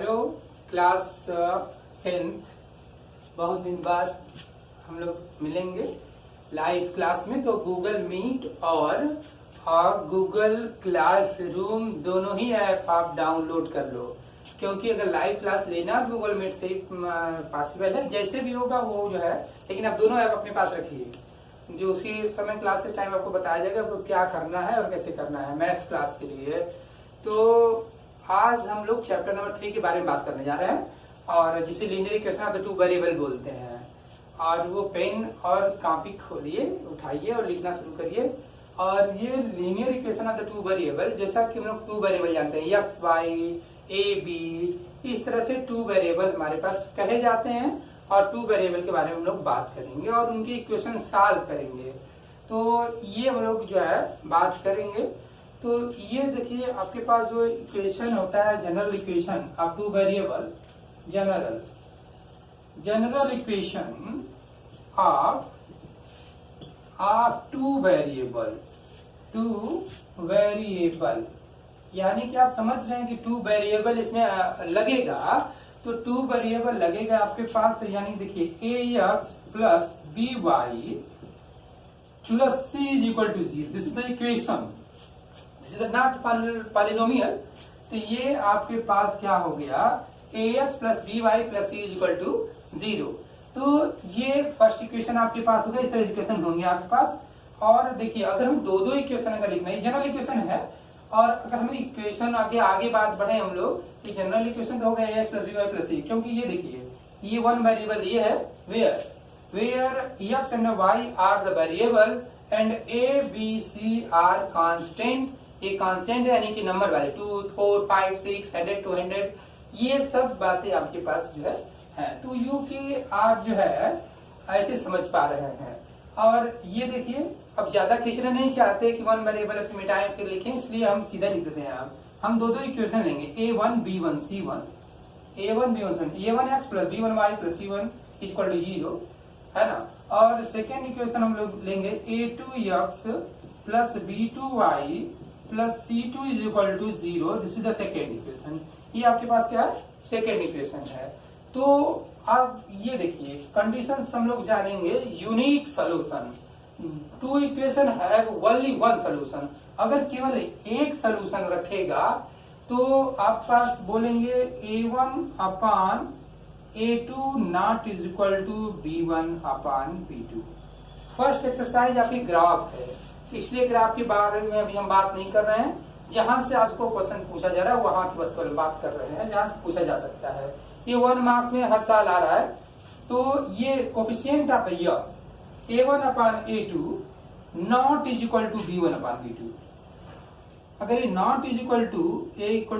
Hello class 10th। बहुत दिन बाद हम लोग मिलेंगे लाइव क्लास में। तो गूगल मीट और गूगल क्लासरूम दोनों ही ऐप आप डाउनलोड कर लो, क्योंकि अगर लाइव क्लास लेना गूगल मीट से ही पॉसिबल है। जैसे भी होगा वो जो है, लेकिन आप दोनों ऐप अपने पास रखिए। जो उसी समय क्लास के टाइम आपको बताया जाएगा आपको क्या करना है और कैसे करना है मैथ क्लास के लिए। तो आज हम लोग चैप्टर नंबर 3 के बारे में बात करने जा रहे हैं, और जिसे linear equation of the two variable बोलते हैं। और वो पेन और कॉपी खोलिए, उठाइए और लिखना शुरू करिए। और ये linear equation of the two variable, जैसा कि हम लोग टू वेरिएबल जानते हैं, एक्स वाई ए बी, इस तरह से टू वेरिएबल हमारे पास कहे जाते हैं। और टू वेरिएबल के बारे में हम लोग बात करेंगे और उनके इक्वेशन सॉल्व करेंगे। तो ये हम लोग जो है बात करेंगे। तो ये देखिए, आपके पास जो इक्वेशन होता है general equation of two variable, general equation of two variable, यानी कि आप समझ रहे हैं कि टू वेरिएबल इसमें लगेगा। तो टू वेरिएबल लगेगा आपके पास, तो यानी देखिए A X plus B Y plus C is equal to 0। This is the equation, this is not polynomial. तो ये आपके पास क्या हो गया, A X plus B Y plus C is equal to 0। तो ये फर्स्ट इक्वेशन आपके पास होगा। इस तरह इक्वेशन होंगे आपके पास। और देखिए, अगर हम दो दो इक्वेशन अगर लिखना है, जनरल इक्वेशन है, और अगर हम इक्वेशन आगे बात बढ़े हम लोग, तो जनरल इक्वेशन तो होगा A X plus B Y plus C. क्योंकि ये देखिए, ये वन वेरिएबल ये है where X and Y are the variable and A B C are constant. ये कांस्टेंट है, यानी कि नंबर वाले 2 4 5 6 100 200, ये सब बातें आपके पास जो है। तो यू की आप जो है ऐसे समझ पा रहे हैं। और ये देखिए, अब ज्यादा खींचना नहीं चाहते कि वन वेरिएबल अपने मिटाएं फिर लिखें, इसलिए हम सीधा लिख देते हैं। अब हम दो इक्वेशन लेंगे, a1 b1 c1, a1 b1 c1, a1 x plus b1 y plus c1 equal to 0, है ना। और सेकेंड इक्वेशन हम लोग लेंगे a2 x plus b2 y plus c2 is equal to 0। This is the second equation. ये आपके पास क्या है, सेकेंड इक्वेशन है। तो अब ये देखिए, कंडीशन हम लोग जानेंगे यूनिक सोल्यूशन। टू इक्वेशन है ओनली वन सोल्यूशन। अगर केवल एक सोल्यूशन रखेगा तो आप पास बोलेंगे a1 upon a2 not is equal to b1 upon b2। First exercise आपकी ग्राफ है, इसलिए ग्राफ के बारे में अभी हम बात नहीं कर रहे हैं। जहां से आपको क्वेश्चन पूछा जा रहा है वहां की बस बात कर रहे हैं, जहां से पूछा जा सकता है। ये 1 मार्क्स में हर साल आ रहा है। तो ये coefficient of a1 upon a2 not is equal to b1 upon b2। अगर ये नॉट इज इक्वल टू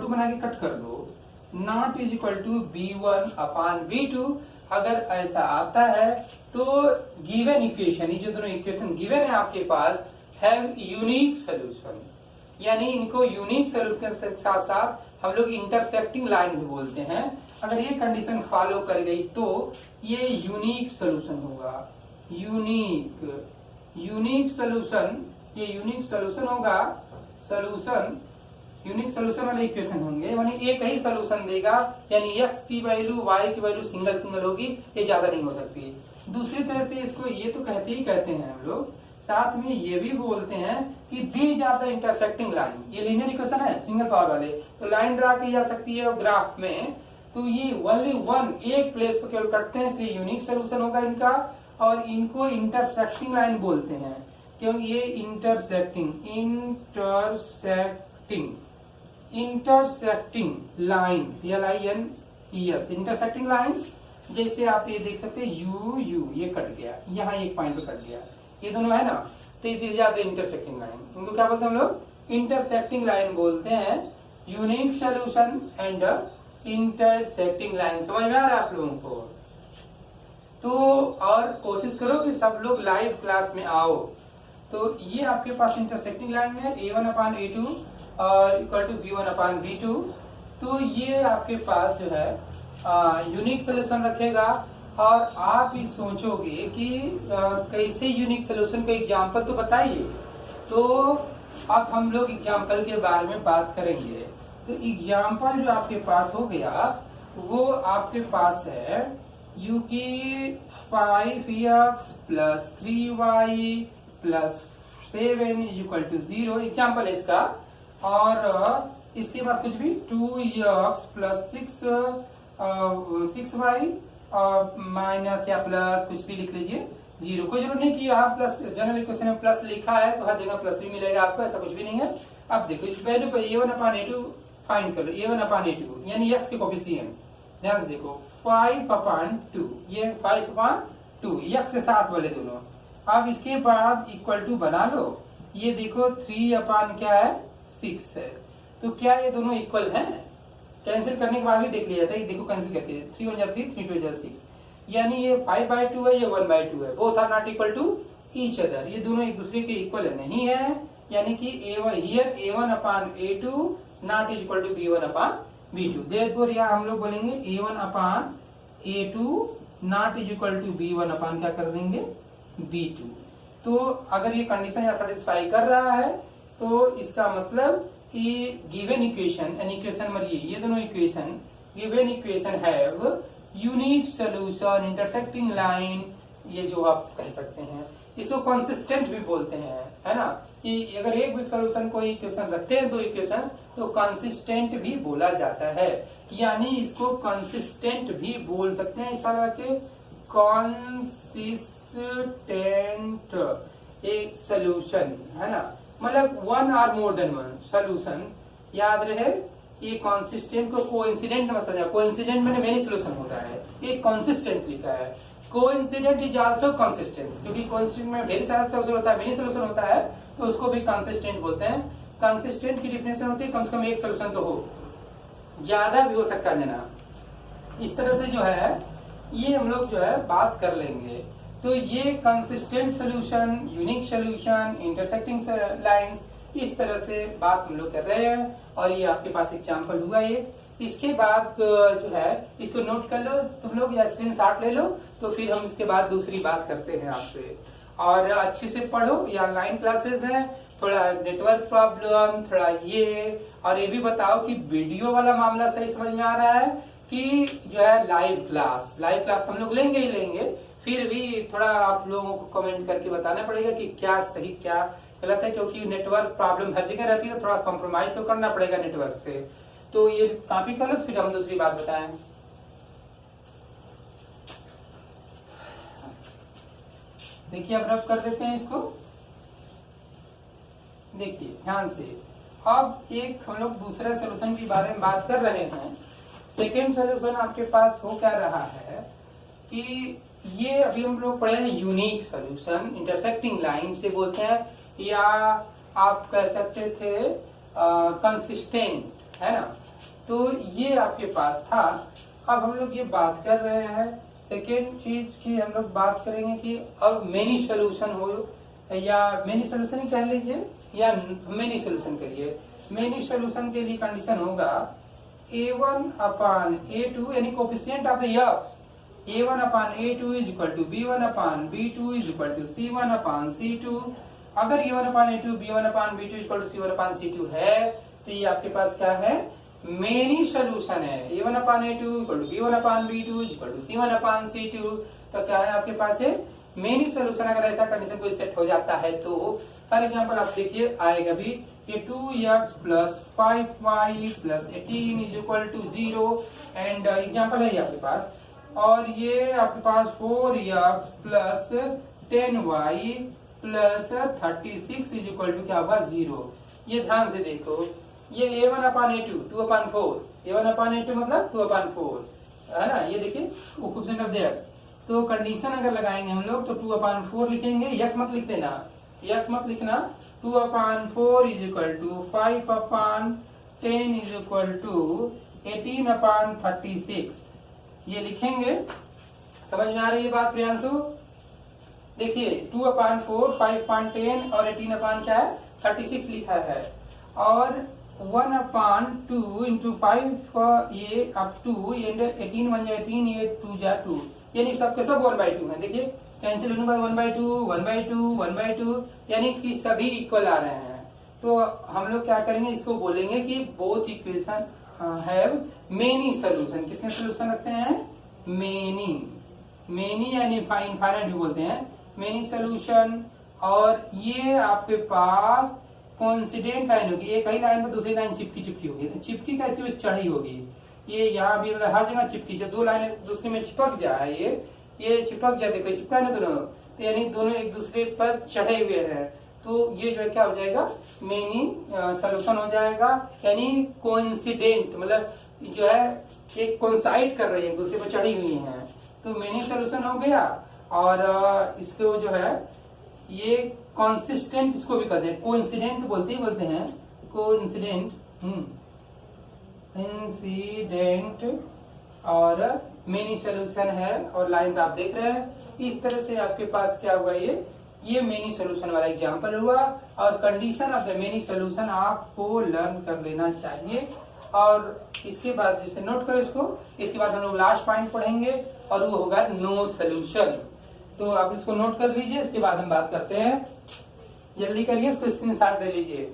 बना के कट कर दो, not is equal to b1 upon b2, अगर ऐसा आता है तो गिवन इक्वेशन, ये जो दोनों इक्वेशन गिवन है आपके पास, हैव यूनिक सोल्यूशन। यानी इनको यूनिक सोल्यूशन के साथ साथ हम लोग इंटरसेक्टिंग लाइन भी बोलते हैं। अगर ये कंडीशन फॉलो कर गई तो ये यूनिक सोल्यूशन होगा। यूनिक सोल्यूशन, ये यूनिक सोल्यूशन होगा। यूनिक सोल्यूशन वाले इक्वेशन होंगे, यानी एक ही सोल्यूशन देगा, यानी x की वैल्यू y की वैल्यू सिंगल होगी, ये ज्यादा नहीं हो सकती। दूसरी तरह से इसको ये तो कहते हैं हम लोग, साथ में ये भी बोलते हैं कि these are the intersecting line. ये लीनियर इक्वेशन है सिंगल पावर वाले, तो लाइन ड्रा की जा सकती है ग्राफ में। तो ये ओनली वन, एक प्लेस पर केवल कटते हैं, इसलिए यूनिक सोल्यूशन होगा इनका। और इनको इंटरसेक्टिंग लाइन बोलते हैं, क्योंकि ये intersecting line, LINES, intersecting lines. जैसे आप ये देख सकते हैं यू ये कट गया, यहाँ एक पॉइंट पे कट गया, ये दोनों है ना। तो ये जाते इंटरसेक्टिंग लाइन, उनको क्या बोलते हैं हम लोग, इंटरसेक्टिंग लाइन बोलते हैं। Unique solution and intersecting line, समझ में आ रहा है आप लोगों को। तो और कोशिश करो कि सब लोग लाइव क्लास में आओ। तो ये आपके पास इंटरसेक्टिंग लाइन में a1 अपान a2 और equal to b1 upon b2। तो ये आपके पास जो है यूनिक सोल्यूशन रखेगा। और आप ही सोचोगे कि कैसे यूनिक सोल्यूशन का एग्जाम्पल तो बताइए। तो अब हम लोग एग्जाम्पल के बारे में बात करेंगे। तो एग्जाम्पल जो आपके पास हो गया, वो आपके पास है u की 5x plus 3y plus 7 is equal to 0, example है इसका। और इसके बाद कुछ भी 2x प्लस 6y माइनस या प्लस कुछ भी लिख लीजिए 0। कोई जरूरत नहीं कि यहाँ प्लस, जनरल इक्वेशन में प्लस लिखा है तो हर जगह प्लस भी मिलेगा आपको, ऐसा कुछ भी नहीं है। अब देखो इस वैल्यू पर a1/a2 फाइंड कर लो, a1/a2 यानी x के कोफिशिएंट। ध्यान से देखो 5/2, ये 5/2 x के साथ वाले दोनों। अब इसके बाद इक्वल टू बना लो, ये देखो 3 क्या है 6 है। तो क्या ये दोनों इक्वल हैं? कैंसिल करने के बाद भी देख लिया जाता है, देखो कैंसिल करके 3 1 3 3 2 6, यानी ये 5/2 है, ये 1/2 है। Both are not equal to each other, ये दोनों एक दूसरे के इक्वल नहीं है, यानी कि here a1/a2 not is equal to b1/b2। Therefore यहाँ हम लोग बोलेंगे a1/a2 not is equal to b1/ क्या कर देंगे b2। तो अगर ये कंडीशन यहाँ सेटिस्फाई कर रहा है तो इसका मतलब कि गिवन इक्वेशन एन इक्वेशन मरिए ये दोनों equation given equation have unique solution intersecting line, ये जो आप कह सकते हैं। इसको कंसिस्टेंट भी बोलते हैं, है ना, कि अगर एक भी सोल्यूशन कोई इक्वेशन रखते हैं, दो इक्वेशन, तो कंसिस्टेंट भी बोला जाता है, यानी इसको कंसिस्टेंट भी बोल सकते हैं। इस लगा के कंसिस्टेंट एक सोल्यूशन, है ना, मतलब वन और मोर देन वन सोल्यूशन। याद रहे ये कॉन्सिस्टेंट को कोइंसिडेंट में समझा, कोइंसिडेंट में मेनी सोल्यूशन होता है, ये कॉन्सिस्टेंट लिखा है। कोइंसिडेंट इज आल्सो कंसिस्टेंट, क्योंकि कोइंसिडेंट में ढेर सारा सोल्यूशन होता है, मेनी सोल्यूशन होता है, तो उसको भी कंसिस्टेंट बोलते हैं। कंसिस्टेंट की डिफिनेशन होती है कम से कम एक सोल्यूशन तो हो, ज्यादा भी हो सकता है ना। इस तरह से जो है ये हम लोग जो है बात कर लेंगे। तो ये consistent solution, unique solution, intersecting lines, इस तरह से बात हम लोग कर रहे हैं। और ये आपके पास एग्जाम्पल हुआ ये। इसके बाद जो है इसको नोट कर लो तुम लोग या स्क्रीनशॉट ले लो, तो फिर हम इसके बाद दूसरी बात करते हैं आपसे। और अच्छे से पढ़ो, ये ऑनलाइन क्लासेस हैं, थोड़ा नेटवर्क प्रॉब्लम, थोड़ा ये, और ये भी बताओ कि वीडियो वाला मामला सही समझ में आ रहा है कि जो है लाइव क्लास हम लोग लेंगे ही लेंगे। फिर भी थोड़ा आप लोगों को कमेंट करके बताना पड़ेगा कि क्या सही क्या गलत है, क्योंकि नेटवर्क प्रॉब्लम हर जगह रहती है, तो थोड़ा कॉम्प्रोमाइज तो करना पड़ेगा नेटवर्क से। तो ये कॉपी कर लो, फिर हम दूसरी बात बताएं। देखिए अब रब कर देते हैं इसको, देखिए ध्यान से। अब एक हम लोग दूसरे सोल्यूशन के बारे में बात कर रहे हैं। सेकेंड सोल्यूशन आपके पास हो क्या रहा है कि ये अभी हम लोग पढ़े हैं यूनिक सोल्यूशन, इंटरसेक्टिंग लाइन से बोलते हैं, या आप कह सकते थे कंसिस्टेंट, है ना। तो ये आपके पास था। अब हम लोग ये बात कर रहे हैं सेकेंड चीज की, हम लोग बात करेंगे कि अब मेनी सोल्यूशन हो, या मेनी सोल्यूशन ही कह लीजिए या मेनी सोल्यूशन करिए। मेनी सोल्यूशन के लिए कंडीशन होगा a1/a2 यानी coefficient of the x, a1/a2 is equal to b1/b2 is equal to c1/c2। अगर a1/a2 b1/b2 is equal to c1/c2 है तो ये आपके पास क्या है, मेनी सोल्यूशन है। a1/a2 equal to b1/b2 is equal to c1/c2, तो क्या है आपके पास है मेनी सोल्यूशन। अगर ऐसा कंडीशन कोई सेट हो जाता है तो फॉर एग्जाम्पल आप देखिए आएगा भी ये 2x plus 5y plus 18 is equal to 0, and example है आपके पास। और ये आपके पास 4x plus 10y plus 36 is equal to क्या होगा 0। ये ध्यान से देखो, ये a1/a2 2/4, a1/a2 मतलब 2/4, है ना। ये देखिए कोफिशिएंट ऑफ द x, तो कंडीशन अगर लगाएंगे हम लोग तो 2/4 लिखेंगे, x मत लिख देना, x मत लिखना। 2/4 is equal to 5/10 is equal to 18/36, ये लिखेंगे। समझ में आ रही है बात प्रियांशु? देखिए 2/4 5/10 और 18 क्या है 36 लिखा है, और 1/2 इंटू 5 ये अप टू 18 1 18 ये 2 जा 2, यानी सबके सब 1/2 है। देखिए कैंसिल होने के बाद 1/2 1/2 1/2, यानी कि सभी इक्वल आ रहे हैं। तो हम लोग क्या करेंगे, इसको बोलेंगे कि both equation have many solution. कितने सोल्यूशन रखते हैं? मेनी यानी इनफाइनाइट भी बोलते हैं, मेनी सोल्यूशन। और ये आपके पास कोइंसिडेंट लाइन होगी, एक ही लाइन पर दूसरी लाइन चिपकी होगी। तो चिपकी कैसी हुई? चढ़ी होगी। ये यहाँ भी मतलब हर जगह चिपकी, जब दो लाइन दूसरी में चिपक जाए, ये चिपक जाए, देखो चिपका है ना दोनों, तो यानी दोनों एक दूसरे पर चढ़े हुए हैं, तो ये जो है क्या हो जाएगा? मेनी सोल्यूशन हो जाएगा। यानी कोइंसिडेंट मतलब जो है एक कोइंसाइड कर रही है, दूसरे पर चढ़ी हुई है, तो मेनी सोल्यूशन हो गया। और इसको जो है ये कॉन्सिस्टेंट इसको भी कहते हैं, कोइंसिडेंट बोलते हैं, कोइंसिडेंट इंसिडेंट और मेनी सोल्यूशन है। और लाइन तो आप देख रहे हैं, इस तरह से आपके पास क्या हुआ? ये मेनी सोल्यूशन वाला एग्जांपल हुआ। और condition of the many solution आपको लर्न कर लेना चाहिए। और इसके बाद जैसे नोट करो इसके बाद हम लोग लास्ट पॉइंट पढ़ेंगे और वो होगा नो सोल्यूशन। तो आप इसको नोट कर लीजिए, इसके बाद हम बात करते हैं। जल्दी करिए, इसको स्क्रीनशॉट ले लीजिए।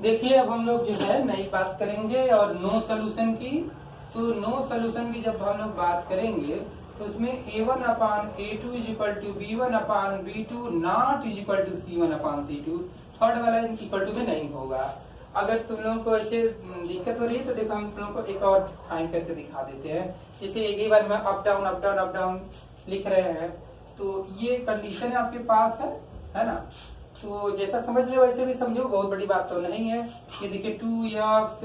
देखिए अब हम लोग जो है नई बात करेंगे और नो सोल्यूशन की। तो नो सोल्यूशन की जब हम लोग बात करेंगे तो उसमें a1 upon a2 is equal to b1 upon b2 not is equal to c1 upon c2। Third वाला इक्वल टू में नहीं होगा। अगर तुम लोग को ऐसे दिक्कत हो रही है तो देखो हम तुम लोग को एक और फाइन करके दिखा देते हैं। जैसे एक ही बार में अप डाउन लिख रहे हैं, तो ये कंडीशन आपके पास है ना। तो जैसा समझ रहे हो वैसे भी समझो, बहुत बड़ी बात तो नहीं है। ये देखिए 2x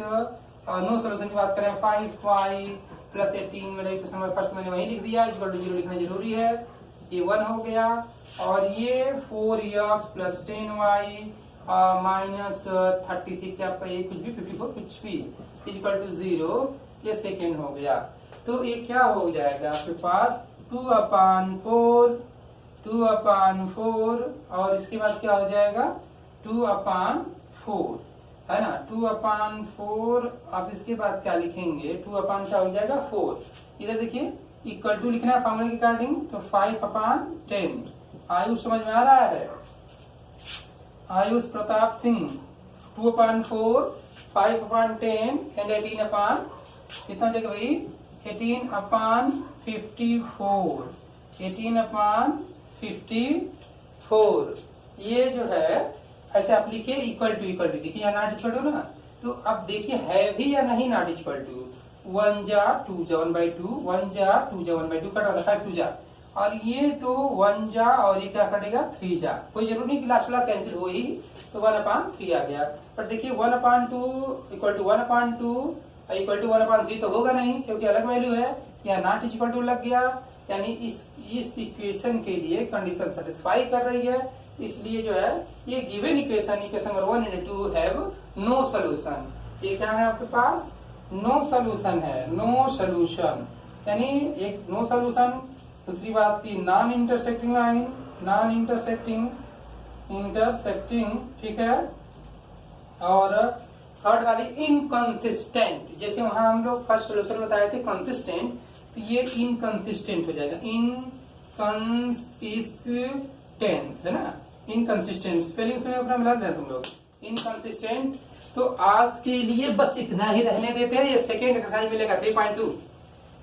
नो सोल्यूशन की बात करें 5y प्लस 18 मेरे फर्स्ट मैंने वही लिख दिया, इक्वल टू 0 लिखना जरूरी है। ये 1 हो गया। और ये 4x प्लस 10y माइनस 36 आपका ये कुछ भी 54 कुछ भी इक्वल टू 0, ये सेकेंड हो गया। तो ये क्या हो जाएगा आपके पास? 2/4 और इसके बाद क्या हो जाएगा? 2/4 है ना। 2/4 आप इसके बाद क्या लिखेंगे? 2/4 क्या हो जाएगा? 4। इधर देखिए इक्वल टू लिखना है फॉर्मूले के अकॉर्डिंग, तो 5/10। आयुष समझ में आ रहा है? आयुष प्रताप सिंह 2/4 5/10 एंड 18 कितना हो जाएगा भाई? 18/54 18/54। ये जो है ऐसे आप लिखिए इक्वल टू देखिए यहाँ नॉट इक्वल टू ना, तो अब देखिए है भी या नहीं नॉट इक्वल टू। 1 जा 2 जा 1/2 1 जा 2 जा 1/2 कटा था 5 2 जा, और ये तो 1 जा और ये क्या कटेगा 3 जा। कोई जरूरी नहीं कि लास्ट वाला कैंसिल हो ही, तो 1/3 आ गया। पर देखिए 1/2 इक्वल टू 1/2 इक्वल टू 1/3 तो होगा नहीं, क्योंकि अलग वैल्यू है। यहाँ नॉट इक्वल टू लग गया, यानी इस इक्वेशन के लिए कंडीशन सेटिस्फाई कर रही है। इसलिए जो है ये given equation number 1 and 2 have no solution. ये क्या है आपके पास? नो सोल्यूशन है, नो सोल्यूशन यानी एक नो सोल्यूशन। दूसरी बात की non intersecting line, non intersecting ठीक है। और थर्ड वाली इनकंसिस्टेंट, जैसे वहां हम लोग फर्स्ट सोल्यूशन बताए थे कंसिस्टेंट, तो ये इनकंसिस्टेंट हो जाएगा। इनकंसिस्टेंस है ना, इनकंसिस्टेंट स्पेलिंग में अपना मिला देना तुम लोग। इनकंसिस्टेंट। तो आज के लिए बस इतना ही रहने देते हैं। ये सेकेंड एक्सरसाइज मिलेगा 3.2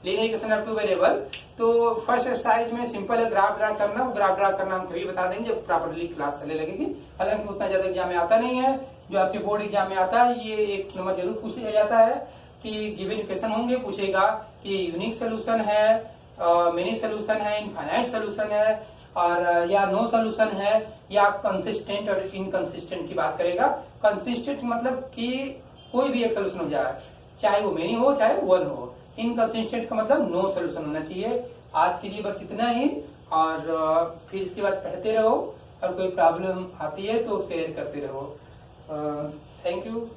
linear equation of two variable. तो फर्स्ट एक्सरसाइज में सिंपल है ग्राफ ड्रा करना। ग्राफ ड्रा करना हम कभी बता देंगे जब प्रॉपरली क्लास चलने लगेगी। हालांकि उतना ज्यादा एग्जाम में आता नहीं है, जो आपके बोर्ड एग्जाम में आता है ये एक नंबर जरूर पूछ लिया जाता है कि गिवन इक्वेशन होंगे, पूछेगा कि यूनिक सोल्यूशन है, मेनी सोल्यूशन है, इनफाइनाइट सोल्यूशन है, और या नो सोल्यूशन है, या कंसिस्टेंट और इनकंसिस्टेंट की बात करेगा। कंसिस्टेंट मतलब कि कोई भी एक सोल्यूशन हो जाए, चाहे वो मेनी हो चाहे 1 हो। इनकंसिस्टेंट का मतलब नो सोल्यूशन होना चाहिए। आज के लिए बस इतना ही, और फिर इसके बाद पढ़ते रहो, और कोई प्रॉब्लम आती है तो शेयर करते रहो। Thank you.